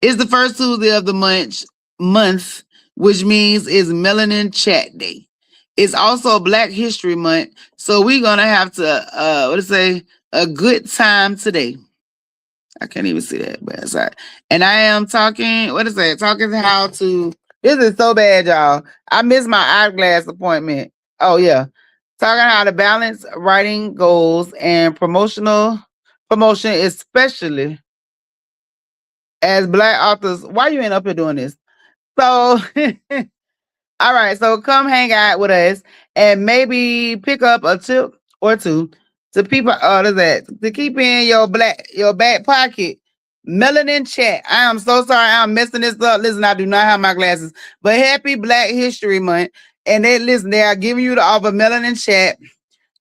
It's the first Tuesday of the month, which means it's Melanin Chat Day. It's also Black History Month, so we're gonna have to a good time today. I can't even see that, but sorry. And I am talking, talking how to, this is so bad, y'all. I missed my eyeglass appointment. Oh yeah. Talking how to balance writing goals and promotion, especially as Black authors. Why you ain't up here doing this? So, all right. So come hang out with us and maybe pick up a tip or two to people. To keep in your back pocket. Melanin Chat. I am so sorry I'm messing this up. Listen, I do not have my glasses, but happy Black History Month. And they are giving you the offer Melanin Chat.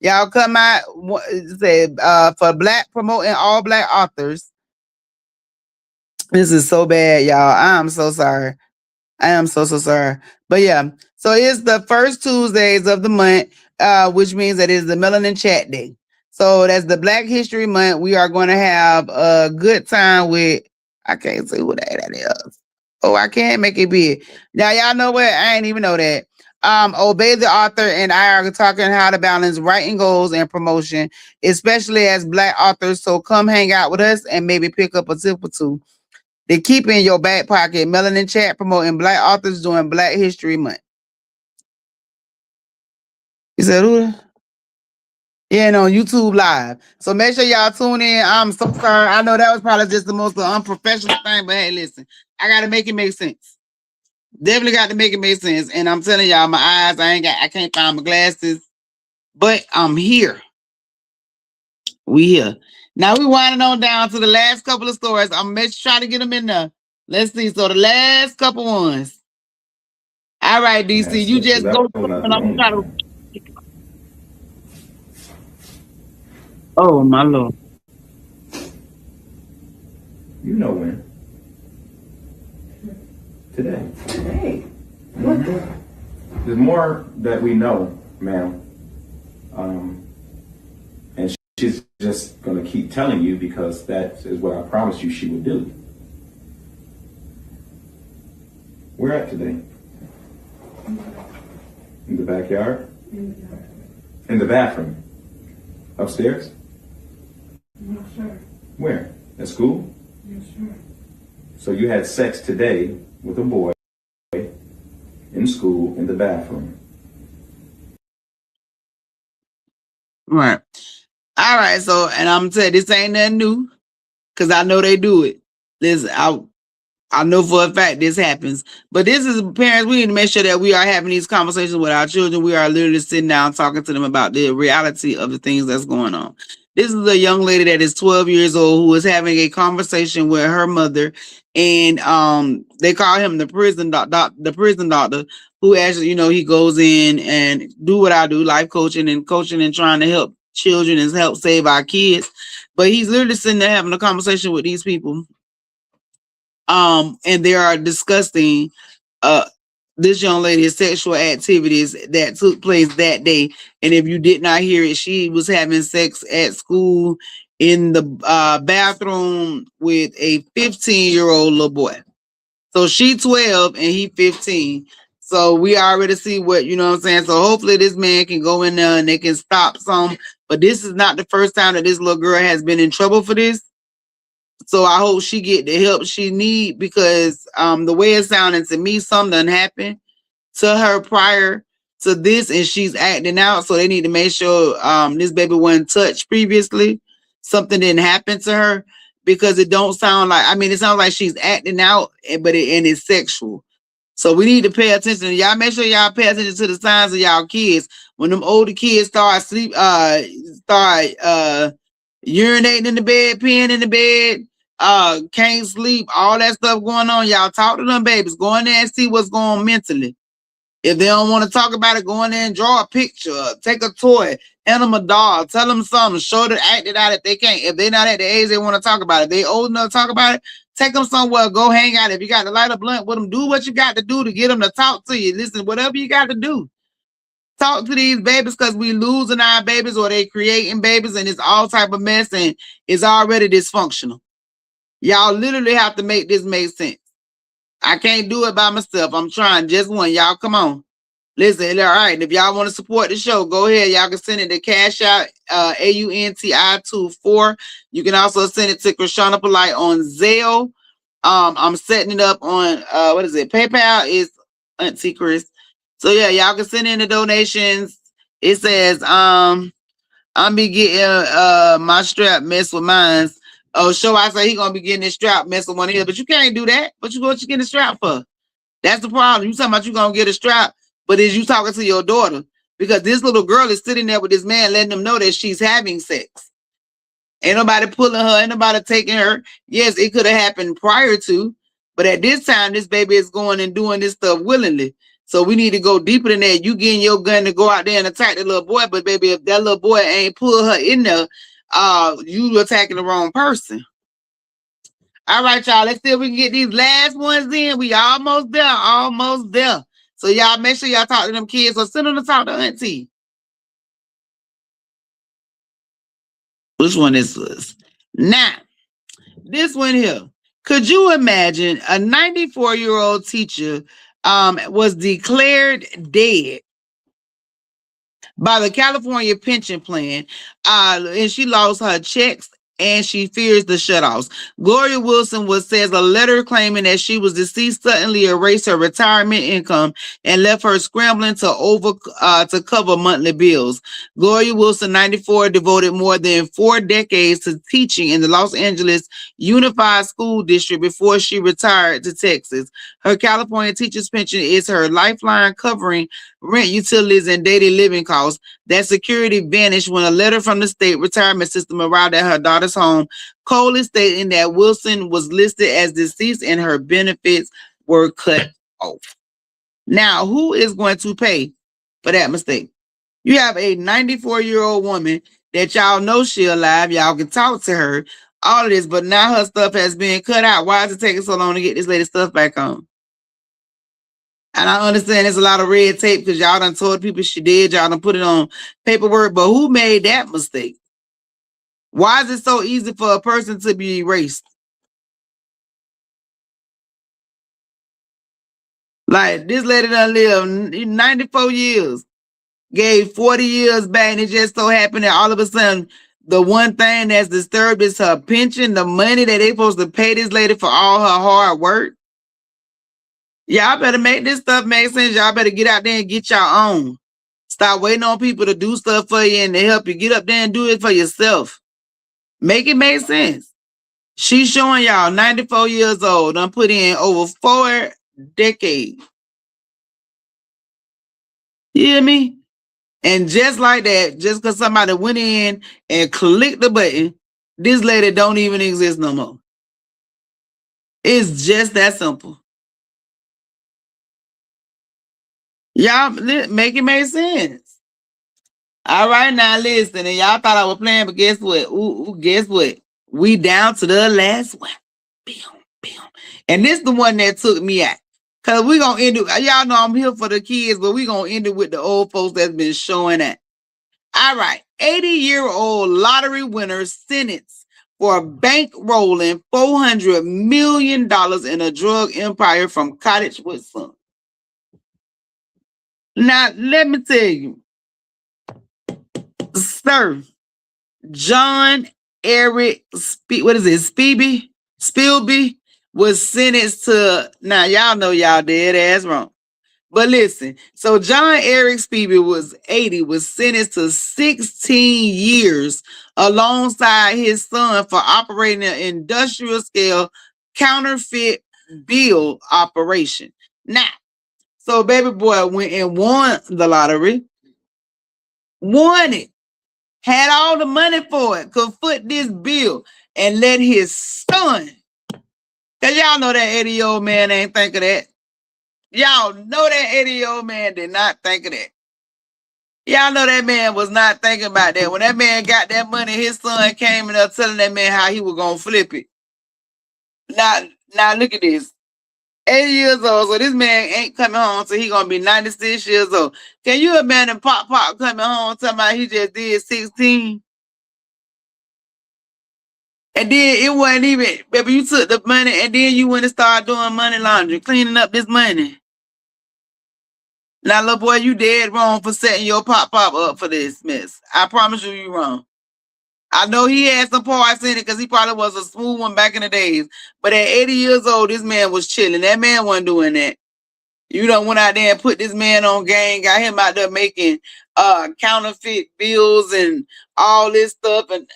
Y'all come out for Black promoting all Black authors. This is so bad, y'all. I am so sorry. I am so sorry. But yeah, so it's the first Tuesdays of the month, which means that it's the Melanin Chat Day. So that's the Black History Month. We are going to have a good time with I can't see what that is. Oh, I can't make it big. Now, y'all know what? I ain't even know that. Obey the author and I are talking how to balance writing goals and promotion, especially as Black authors. So come hang out with us and maybe pick up a tip or two. They keep in your back pocket. Melanin Chat promoting Black authors during Black History Month. You said who? Yeah, and on YouTube Live. So make sure y'all tune in. I'm so sorry. I know that was probably just the most unprofessional thing, but hey, listen, I gotta make it make sense. Definitely got to make it make sense. And I'm telling y'all, my eyes, I can't find my glasses, but I'm here. We here. Now we winding on down to the last couple of stories. I'm gonna try to get them in there. Let's see. So the last couple ones. All right, DC, you just go through and I'm trying to. Oh my Lord. You know when. Today. Today. What? There's more that we know, ma'am. And she's just going to keep telling you because that is what I promised you she would do. Where at today? In the backyard? In the bathroom? Upstairs? No, sir. Where? At school? Yes, sir. So you had sex today with a boy in school in the bathroom. Right. All right. So, and I'm saying this ain't nothing new because I know they do it. Listen, I know for a fact this happens, but this is parents. We need to make sure that we are having these conversations with our children. We are literally sitting down talking to them about the reality of the things that's going on. This is a young lady that is 12 years old who is having a conversation with her mother, and they call him the prison doctor, who actually, he goes in and do what I do, life coaching and trying to help children and help save our kids. But he's literally sitting there having a conversation with these people. And they are discussing this young lady's sexual activities that took place that day. And if you did not hear it, she was having sex at school in the bathroom with a 15-year-old little boy. So she 12 and he 15. So we already see what, you know what I'm saying? So hopefully this man can go in there and they can stop some. But this is not the first time that this little girl has been in trouble for this. So I hope she get the help she need because the way it sounded to me, something happened to her prior to this and she's acting out. So they need to make sure this baby wasn't touched previously. Something didn't happen to her because it don't sound like, it sounds like she's acting out, but it's sexual. So we need to pay attention. Y'all make sure y'all pay attention to the signs of y'all kids. When them older kids start urinating in the bed, peeing in the bed, can't sleep, all that stuff going on. Y'all talk to them babies. Go in there and see what's going on mentally. If they don't want to talk about it, go in there and draw a picture, take a toy, hand them a doll, tell them something, show them, act it out if they can't. If they're not at the age they want to talk about it, they old enough to talk about it, take them somewhere, go hang out. If you got to light a blunt with them, do what you got to do to get them to talk to you. Listen, whatever you got to do. Talk to these babies because we losing our babies or they creating babies and it's all type of mess and it's already dysfunctional. Y'all literally have to make this make sense. I can't do it by myself. I'm trying just one. Y'all come on. Listen, all right. If y'all want to support the show, go ahead. Y'all can send it to Cash Out, AUNTI24. You can also send it to Krishana Polite on Zelle. I'm setting it up on PayPal is Auntie Chris. So yeah, y'all can send in the donations. It says I'm be getting my strap mess with mine. Oh, show I say he gonna be getting this strap mess with one of his, but you can't do that. What you getting the strap for? That's the problem. You talking about you gonna get a strap, but is you talking to your daughter? Because this little girl is sitting there with this man letting them know that she's having sex. Ain't nobody pulling her, ain't nobody taking her. Yes, it could have happened prior to, but at this time, this baby is going and doing this stuff willingly. So we need to go deeper than that. You getting your gun to go out there and attack the little boy, but baby, if that little boy ain't pull her in there, you attacking the wrong person. All right, y'all. Let's see if we can get these last ones in. We almost there. So y'all make sure y'all talk to them kids or send them to talk to Auntie. Which one is this? Now, this one here. Could you imagine a 94-year-old teacher was declared dead by the California pension plan, and she lost her checks and she fears the shutoffs. Gloria Wilson says a letter claiming that she was deceased suddenly erased her retirement income and left her scrambling to cover monthly bills. Gloria Wilson, 94, devoted more than 4 decades to teaching in the Los Angeles Unified School District before she retired to Texas. Her California teacher's pension is her lifeline, covering rent, utilities, and daily living costs. That security vanished when a letter from the state retirement system arrived at her daughter's home, coldly stating that Wilson was listed as deceased and her benefits were cut off. Now, who is going to pay for that mistake? You have a 94-year-old woman that y'all know she alive. Y'all can talk to her, all of this, but now her stuff has been cut out. Why is it taking so long to get this lady stuff back on? And I understand there's a lot of red tape because y'all done told people she did. Y'all done put it on paperwork. But who made that mistake? Why is it so easy for a person to be erased? Like, this lady done lived 94 years, gave 40 years back, and it just so happened that all of a sudden, the one thing that's disturbed is her pension, the money that they supposed to pay this lady for all her hard work. Y'all better make this stuff make sense. Y'all better get out there and get your own. Stop waiting on people to do stuff for you and to help you. Get up there and do it for yourself. Make it make sense. She's showing y'all 94 years old. Done put in over 4 decades. You hear me? And just like that, just because somebody went in and clicked the button, this lady don't even exist no more. It's just that simple. Y'all make it make sense. All right, now listen, and y'all thought I was playing, but guess what? Guess what? We down to the last one. And this the one that took me out. Cause we gonna end it. Y'all know I'm here for the kids, but we gonna end it with the old folks that's been showing that. All right, 80-year-old lottery winner sentenced for bankrolling $400 million in a drug empire from Cottage-Wood son. Now, let me tell you, sir, John Eric Spilby was sentenced to, now y'all know y'all dead ass wrong. But listen, so John Eric Spivey was 80, was sentenced to 16 years alongside his son for operating an industrial scale counterfeit bill operation. Now, so baby boy went and won the lottery, won it, had all the money for it, could foot this bill and let his son, because y'all know that 80-year-old man ain't think of that. Y'all know that 80-year-old man did not think of that. Y'all know that man was not thinking about that. When that man got that money, his son came in there telling that man how he was going to flip it. Now look at this. 80 years old, so this man ain't coming home, so he going to be 96 years old. Can you imagine Pop coming home talking about he just did 16? And then it wasn't even, baby, you took the money and then you went and started doing money laundering, cleaning up this money. Now, little boy, you dead wrong for setting your Pop up for this mess. I promise you wrong. I know he had some parts in it because he probably was a smooth one back in the days. But at 80 years old, this man was chilling. That man wasn't doing that. You done went out there and put this man on game, got him out there making counterfeit bills and all this stuff and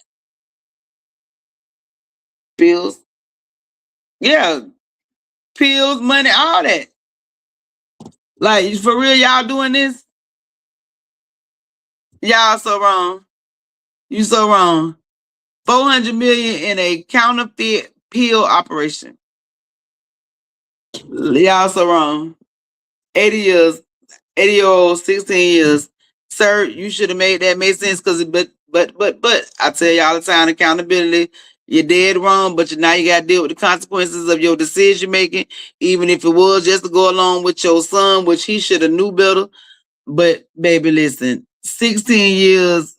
bills. Yeah, pills, money, all that. Like, for real, y'all doing this? Y'all so wrong. You so wrong. 400 million in a counterfeit pill operation. Y'all so wrong. 80 years, 80-year-old, 16 years. Sir, you should have made that make sense because but I tell you all the time, accountability, you're dead wrong, but now you got to deal with the consequences of your decision making, even if it was just to go along with your son, which he should have knew better. But baby, listen, 16 years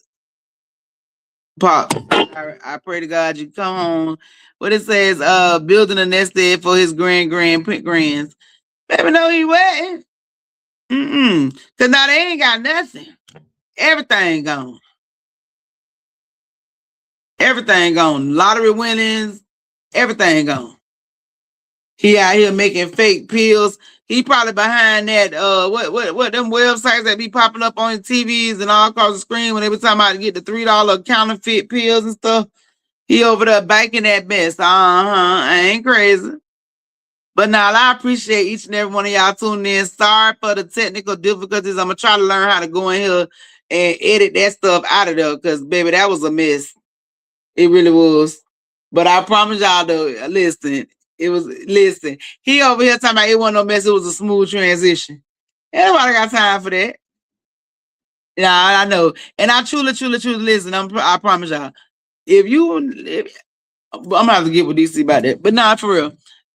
Pop. I pray to God you come home. What it says, building a nest egg for his grands. Baby, no, he wasn't. Cause now they ain't got nothing. Everything gone. Everything gone. Lottery winnings, everything gone. He out here making fake pills. He probably behind that what them websites that be popping up on TVs and all across the screen when they be talking about to get the $3 counterfeit pills and stuff. He over there baking that mess. I ain't crazy. But now I appreciate each and every one of y'all tuning in. Sorry for the technical difficulties. I'm gonna try to learn how to go in here and edit that stuff out of there because baby, that was a mess. It really was. But I promise y'all though, listen, he over here talking about it wasn't no mess, it was a smooth transition. Everybody got time for that. Yeah, I know. And I truly listen. I promise y'all. I'm gonna have to get with DC about that. But nah, for real.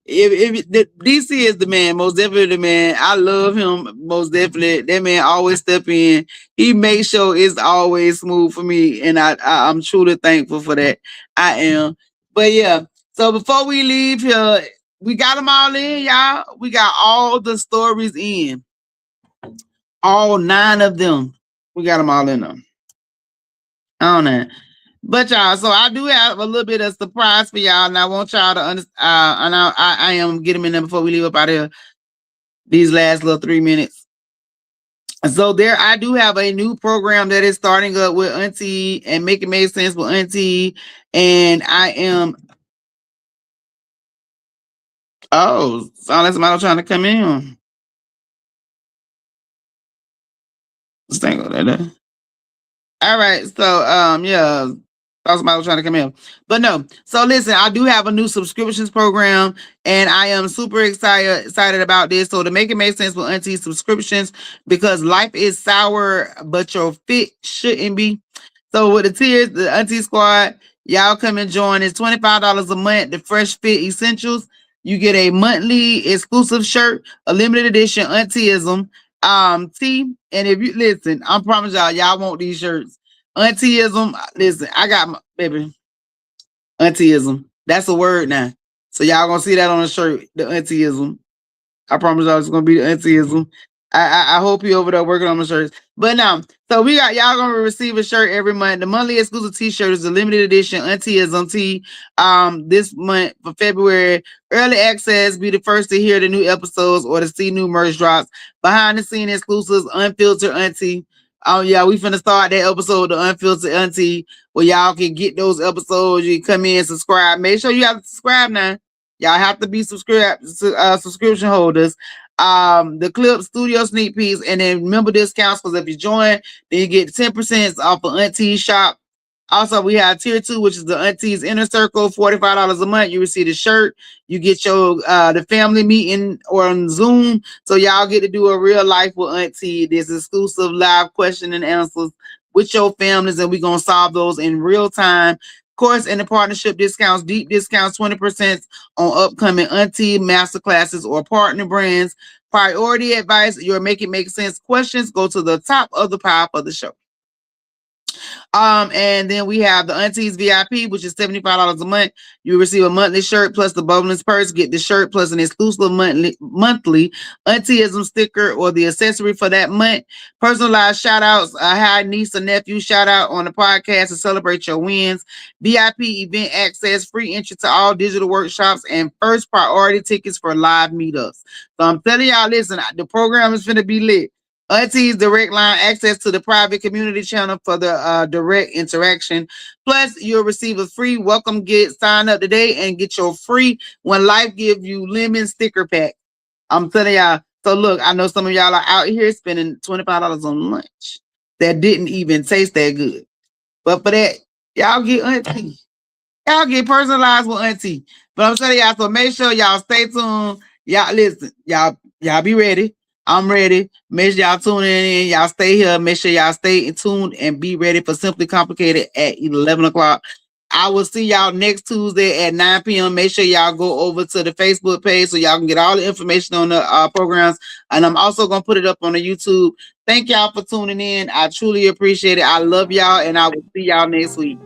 If DC is the man, most definitely the man. I love him most definitely. That man always step in. He makes sure it's always smooth for me, and I'm truly thankful for that. I am. But yeah. So before we leave here, we got them all in, y'all. We got all the stories in, all 9 of them. We got them all in them. I don't know. But y'all, so I do have a little bit of surprise for y'all, and I want y'all to understand. And I am getting them in there before we leave up out of here. These last little 3 minutes. So there, I do have a new program that is starting up with Auntie and Make It Make Sense with Auntie, and I am. Oh, sound like somebody trying to come in. Let's think of that. All right, so yeah. Somebody was trying to come in. But no. So listen, I do have a new subscriptions program, and I am super excited about this. So to make it make sense with Auntie subscriptions, because life is sour, but your fit shouldn't be. So with the tiers, the Auntie Squad, y'all come and join. It's $25 a month. The Fresh Fit Essentials. You get a monthly exclusive shirt, a limited edition Auntieism tee. And if you listen, I promise y'all want these shirts. Auntieism, listen, I got my baby. Auntieism. That's a word now. So y'all gonna see that on the shirt, the Auntieism. I promise y'all it's gonna be the Auntieism. I hope you over there working on the shirts. But now, so we got y'all gonna receive a shirt every month. The monthly exclusive t-shirt is a limited edition Auntieism tee. This month for February. Early access, be the first to hear the new episodes or to see new merch drops. Behind the scene exclusives, unfiltered Auntie. Oh yeah, we finna start that episode, the Unfiltered Auntie, where y'all can get those episodes. You come in, subscribe. Make sure you have to subscribe now. Y'all have to be subscription holders. The clip studio sneak peeks, and then remember discounts because if you join, then you get 10% off of Auntie shop. Also, we have tier 2, which is the Auntie's Inner Circle, $45 a month. You receive the shirt. You get your the family meeting or on Zoom. So y'all get to do a real life with Auntie. There's exclusive live question and answers with your families, and we're gonna solve those in real time. Of course, in the partnership discounts, deep discounts, 20% on upcoming Auntie masterclasses or partner brands. Priority advice, your Make It Make Sense questions go to the top of the pile of the show. And then we have the Auntie's VIP, which is $75 a month. You receive a monthly shirt plus the bonus purse. Get the shirt plus an exclusive monthly Auntieism sticker or the accessory for that month. Personalized shout outs, a hi niece or nephew shout out on the podcast to celebrate your wins. VIP event access, free entry to all digital workshops, and first priority tickets for live meetups. So I'm telling y'all, listen, the program is going to be lit. Auntie's direct line access to the private community channel for the direct interaction. Plus, you'll receive a free welcome gift. Sign up today and get your free When Life Give You Lemon sticker pack. I'm telling y'all. So look, I know some of y'all are out here spending $25 on lunch that didn't even taste that good. But for that, y'all get Auntie. Y'all get personalized with Auntie. But I'm telling y'all, so make sure y'all stay tuned. Y'all listen. Y'all be ready. I'm ready. Make sure y'all tune in. Y'all stay here. Make sure y'all stay tuned and be ready for Simply Complicated at 11 o'clock. I will see y'all next Tuesday at 9 p.m. Make sure y'all go over to the Facebook page so y'all can get all the information on the programs. And I'm also going to put it up on the YouTube. Thank y'all for tuning in. I truly appreciate it. I love y'all, and I will see y'all next week.